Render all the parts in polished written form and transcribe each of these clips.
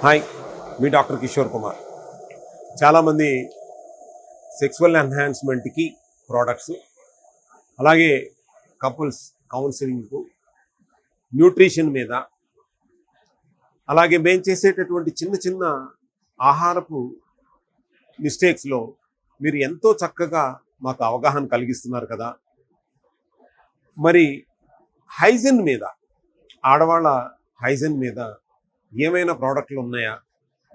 Hi, మీ doctor Kishore Kumar. చాలామంది sexual ఎన్హాన్స్మెంట్కి products, అలాగే couples కౌన్సిలింగ్కు, nutrition మీద, అలాగే మేము చేసేటటువంటి చిన్న చిన్న ఆహారపు మిస్టేక్స్లో మీరు ఎంతో చక్కగా మాకు అవగాహన కలిగిస్తున్నారు కదా. మరి హైజీన్ మీద, ఆడవాళ్ళ హైజీన్ మీద ఏమైనా ప్రోడక్ట్లు ఉన్నాయా,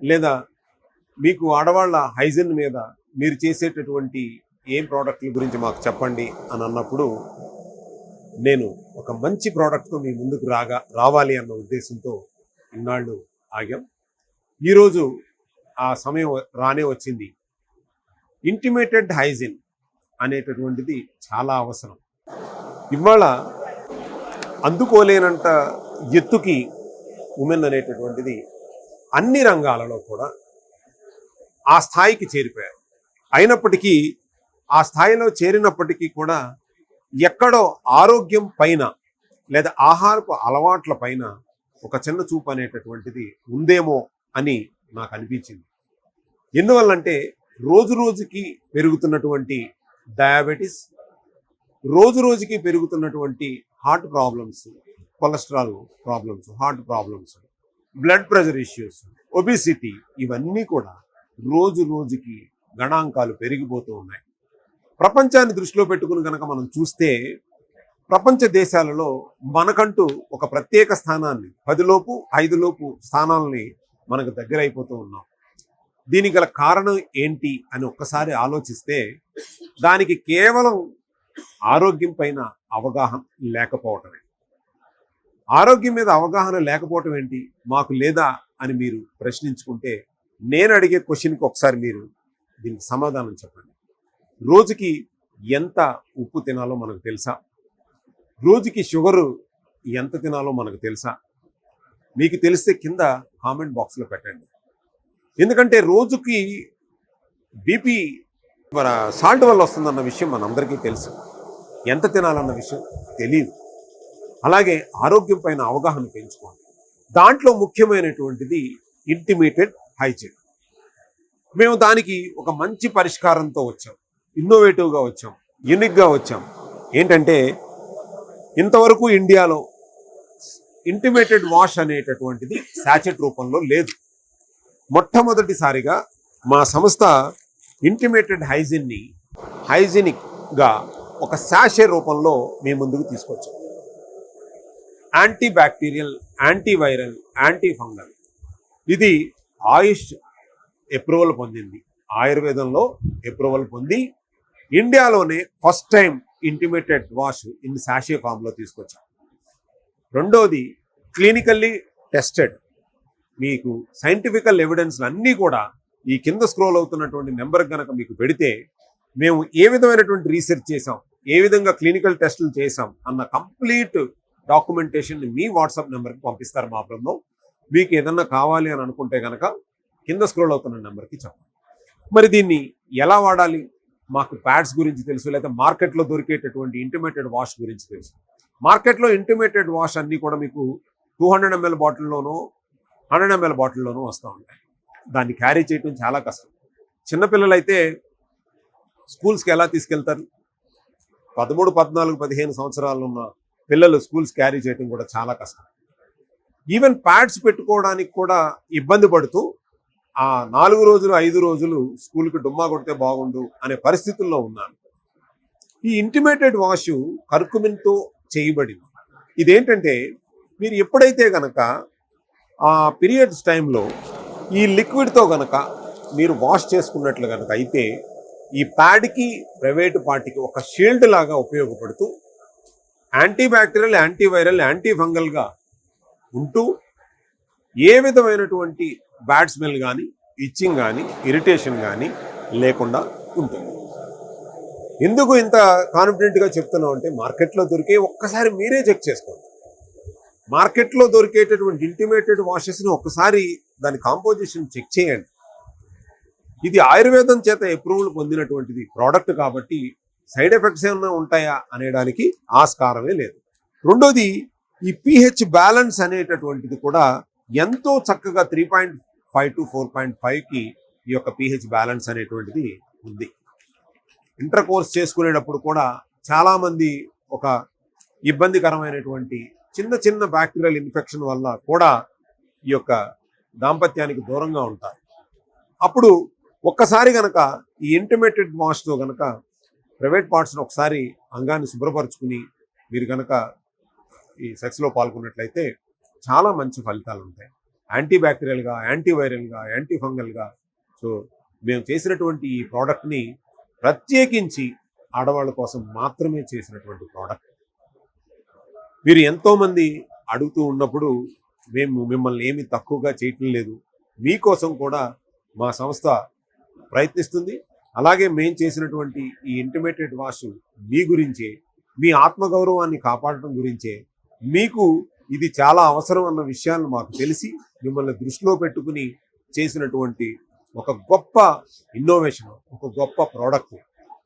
లేదా మీకు ఆడవాళ్ళ హైజీన్ మీద మీరు చేసేటటువంటి ఏం ప్రోడక్ట్ల గురించి మాకు చెప్పండి అని అన్నప్పుడు నేను ఒక మంచి ప్రోడక్ట్తో మీ ముందుకు రావాలి అన్న ఉద్దేశంతో ఇన్నాళ్ళు ఆగాం. ఈరోజు ఆ సమయం రానే వచ్చింది. ఇంటిమేటెడ్ హైజీన్ అనేటటువంటిది చాలా అవసరం. ఇవాళ అందుకోలేనంత ఎత్తుకి ఉమెన్ అనేటటువంటిది అన్ని రంగాలలో కూడా ఆ స్థాయికి చేరిపోయారు. అయినప్పటికీ ఆ స్థాయిలో చేరినప్పటికీ కూడా ఎక్కడో ఆరోగ్యం పైన లేదా ఆహారపు అలవాట్ల పైన ఒక చిన్న చూపు అనేటటువంటిది ఉందేమో అని నాకు అనిపించింది. ఎందువల్లంటే రోజు రోజుకి పెరుగుతున్నటువంటి డయాబెటీస్, రోజు రోజుకి పెరుగుతున్నటువంటి heart problems, cholesterol problems, heart problems, blood pressure issues, obesity, ఇవన్నీ కూడా రోజు రోజుకి గణాంకాలు పెరిగిపోతూ ఉన్నాయి. ప్రపంచాన్ని దృష్టిలో పెట్టుకుని కనుక మనం చూస్తే ప్రపంచ దేశాలలో మనకంటూ ఒక ప్రత్యేక స్థానాన్ని 10లోపు 5లోపు స్థానాలని మనకు దగ్గర అయిపోతూ ఉన్నాం. దీనికి గల కారణం ఏంటి అని ఒక్కసారి ఆలోచిస్తే దానికి కేవలం ఆరోగ్యం పైన అవగాహన లేకపోవటమే. ఆరోగ్యం మీద అవగాహన లేకపోవటం ఏంటి, మాకు లేదా అని మీరు ప్రశ్నించుకుంటే నేను అడిగే క్వశ్చన్కి ఒకసారి మీరు దీనికి సమాధానం చెప్పండి. రోజుకి ఎంత ఉప్పు తినాలో మనకు తెలుసా? రోజుకి షుగరు ఎంత తినాలో మనకు తెలుసా? మీకు తెలిస్తే కింద కామెంట్ బాక్స్లో పెట్టండి. ఎందుకంటే రోజుకి బీపీ సాల్ట్ వల్ల వస్తుందన్న విషయం మనందరికీ తెలుసు, ఎంత తినాలన్న విషయం తెలియదు. అలాగే ఆరోగ్యం పైన అవగాహన పెంచుకోండి. దాంట్లో ముఖ్యమైనటువంటిది ఇంటిమేటెడ్ హైజీన్. మేము దానికి ఒక మంచి పరిష్కారంతో వచ్చాం, ఇన్నోవేటివ్గా వచ్చాం, యూనిక్గా వచ్చాం. ఏంటంటే ఇంతవరకు ఇండియాలో ఇంటిమేటెడ్ వాష్ అనేటటువంటిది శాచెట్ రూపంలో లేదు. మొట్టమొదటిసారిగా మా సంస్థ ఇంటిమేటెడ్ హైజీన్ని హైజీనిక్గా ఒక శాషే రూపంలో మీ ముందుకు తీసుకొచ్చాం. Anti bacterial, anti viral, anti fungal. ఇది ఆయుష్ అప్రూవల్ పొందింది, ఆయుర్వేదంలో అప్రూవల్ పొంది ఇండియాలోనే first time intimated wash in శాషే ఫామ్లో తీసుకొచ్చాం. రెండోది క్లినికల్లీ టెస్టెడ్. మీకు సైంటిఫికల్ ఎవిడెన్స్లు అన్నీ కూడా ఈ కింద స్క్రోల్ అవుతున్నటువంటి నెంబర్ కనుక మీకు పెడితే మేము ఏ విధమైనటువంటి రీసెర్చ్ చేసాం, ఏ విధంగా క్లినికల్ టెస్టులు చేసాం అన్న కంప్లీట్ డాక్యుమెంటేషన్ మీ వాట్సాప్ నెంబర్కి పంపిస్తారు మా బృందం. మీకు ఏదన్నా కావాలి అని అనుకుంటే కనుక కింద స్క్రోల్ అవుతున్న నెంబర్కి చెప్పండి. మరి దీన్ని ఎలా వాడాలి? మాకు ప్యాడ్స్ గురించి తెలుసు, లేదా మార్కెట్లో దొరికేటటువంటి ఇంటిమేటెడ్ వాష్ గురించి తెలుసు. మార్కెట్లో ఇంటిమేటెడ్ వాష్ అన్నీ కూడా మీకు 200 ml బాటిల్లోనూ 100 ml బాటిల్లోనూ వస్తూ ఉంటాయి. దాన్ని క్యారీ చేయడం చాలా కష్టం. చిన్నపిల్లలైతే స్కూల్స్కి ఎలా తీసుకెళ్తారు? 13, 14, 15 సంవత్సరాలు ఉన్న పిల్లలు స్కూల్స్ క్యారీ చేయడం కూడా చాలా కష్టం. ఈవెన్ ప్యాడ్స్ పెట్టుకోవడానికి కూడా ఇబ్బంది పడుతూ ఆ 4 రోజులు 5 రోజులు స్కూల్కి డుమ్మా కొడితే బాగుండు అనే పరిస్థితుల్లో ఉన్నాను. ఈ ఇంటిమేటెడ్ వాష్ కర్కుమిన్తో చేయబడింది. ఇదేంటంటే మీరు ఎప్పుడైతే కనుక ఆ పీరియడ్స్ టైంలో ఈ లిక్విడ్తో కనుక మీరు వాష్ చేసుకున్నట్లు కనుక అయితే ఈ ప్యాడ్కి ప్రైవేటు పార్టీకి ఒక షీల్డ్ లాగా ఉపయోగపడుతూ anti bacterial, anti viral, anti ఫంగల్గా ఉంటూ ఏ విధమైనటువంటి బ్యాడ్ స్మెల్ కానీ, ఇచ్చింగ్ కానీ, ఇరిటేషన్ కానీ లేకుండా ఉంటుంది. ఎందుకు ఇంత కాన్ఫిడెంట్గా చెప్తున్నాం అంటే మార్కెట్లో దొరికే ఒక్కసారి మీరే చెక్ చేసుకోండి. మార్కెట్లో దొరికేటటువంటి ఇంటిమేటెడ్ వాషెస్ని ఒక్కసారి దాని కాంపోజిషన్ చెక్ చేయండి. ఇది ఆయుర్వేదం చేత అప్రూవల్ పొందినటువంటిది ప్రోడక్ట్ కాబట్టి సైడ్ ఎఫెక్ట్స్ ఏమైనా ఉంటాయా అనేదానికి ఆస్కారమే లేదు. రెండోది ఈ pH బ్యాలెన్స్ అనేటటువంటిది కూడా ఎంతో చక్కగా 5 to 4.5కి ఈ యొక్క pH బ్యాలెన్స్ అనేటువంటిది ఉంది. ఇంటర్ కోర్స్ చేసుకునేటప్పుడు కూడా చాలామంది ఒక ఇబ్బందికరమైనటువంటి చిన్న చిన్న బ్యాక్టీరియల్ ఇన్ఫెక్షన్ వల్ల కూడా ఈ యొక్క దాంపత్యానికి దూరంగా ఉంటారు. అప్పుడు ఒక్కసారి గనక ఈ ఇంటిమేటెడ్ వాష్తో గనక ప్రైవేట్ పార్ట్స్ని ఒకసారి అంగాన్ని శుభ్రపరచుకుని మీరు గనక ఈ సెక్స్లో పాల్గొన్నట్లయితే చాలా మంచి ఫలితాలు ఉంటాయి. యాంటీ బ్యాక్టీరియల్గా, యాంటీవైరల్గా, యాంటీ ఫంగల్గా. సో మేము చేసినటువంటి ఈ ప్రోడక్ట్ని ప్రత్యేకించి ఆడవాళ్ళ కోసం మాత్రమే చేసినటువంటి ప్రోడక్ట్. మీరు ఎంతోమంది అడుగుతూ ఉన్నప్పుడు మేము మిమ్మల్ని ఏమి తక్కువగా చేయటం లేదు, మీకోసం కూడా మా సంస్థ ప్రయత్నిస్తుంది. అలాగే మేము చేసినటువంటి ఈ ఇంటిమేటెడ్ వాష్ మీ గురించే, మీ ఆత్మగౌరవాన్ని కాపాడటం గురించే, మీకు ఇది చాలా అవసరం అన్న విషయాన్ని మాకు తెలిసి మిమ్మల్ని దృష్టిలో పెట్టుకుని చేసినటువంటి ఒక గొప్ప ఇన్నోవేషన్, ఒక గొప్ప ప్రోడక్ట్.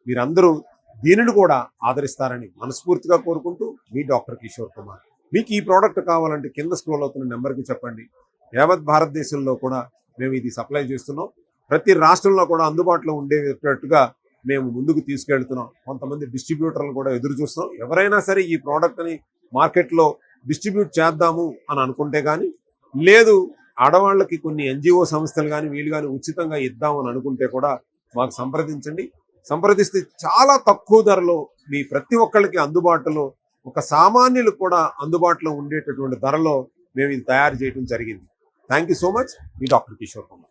మీరందరూ దీనిని కూడా ఆదరిస్తారని మనస్ఫూర్తిగా కోరుకుంటూ మీ డాక్టర్ కిషోర్ కుమార్. మీకు ఈ ప్రోడక్ట్ కావాలంటే కింద స్క్రోల్ అవుతున్న నెంబర్కి చెప్పండి. యావత్ భారతదేశంలో కూడా మేము ఇది సప్లై చేస్తున్నాం. ప్రతి రాష్ట్రంలో కూడా అందుబాటులో ఉండేటట్టుగా మేము ముందుకు తీసుకెళ్తున్నాం. కొంతమంది డిస్ట్రిబ్యూటర్లు కూడా ఎదురు చూస్తున్నాం. ఎవరైనా సరే ఈ ప్రోడక్ట్ని మార్కెట్లో డిస్ట్రిబ్యూట్ చేద్దాము అని అనుకుంటే కానీ, లేదు ఆడవాళ్ళకి కొన్ని ఎన్జిఓ సంస్థలు కానీ వీళ్ళు కానీ ఉచితంగా ఇద్దామని అనుకుంటే కూడా మాకు సంప్రదించండి. సంప్రదిస్తే చాలా తక్కువ ధరలో మీ ప్రతి ఒక్కళ్ళకి అందుబాటులో, ఒక సామాన్యులకు కూడా అందుబాటులో ఉండేటటువంటి ధరలో మేము ఇది తయారు చేయడం జరిగింది. Thank you so much. Me doctor Kishore Kumar.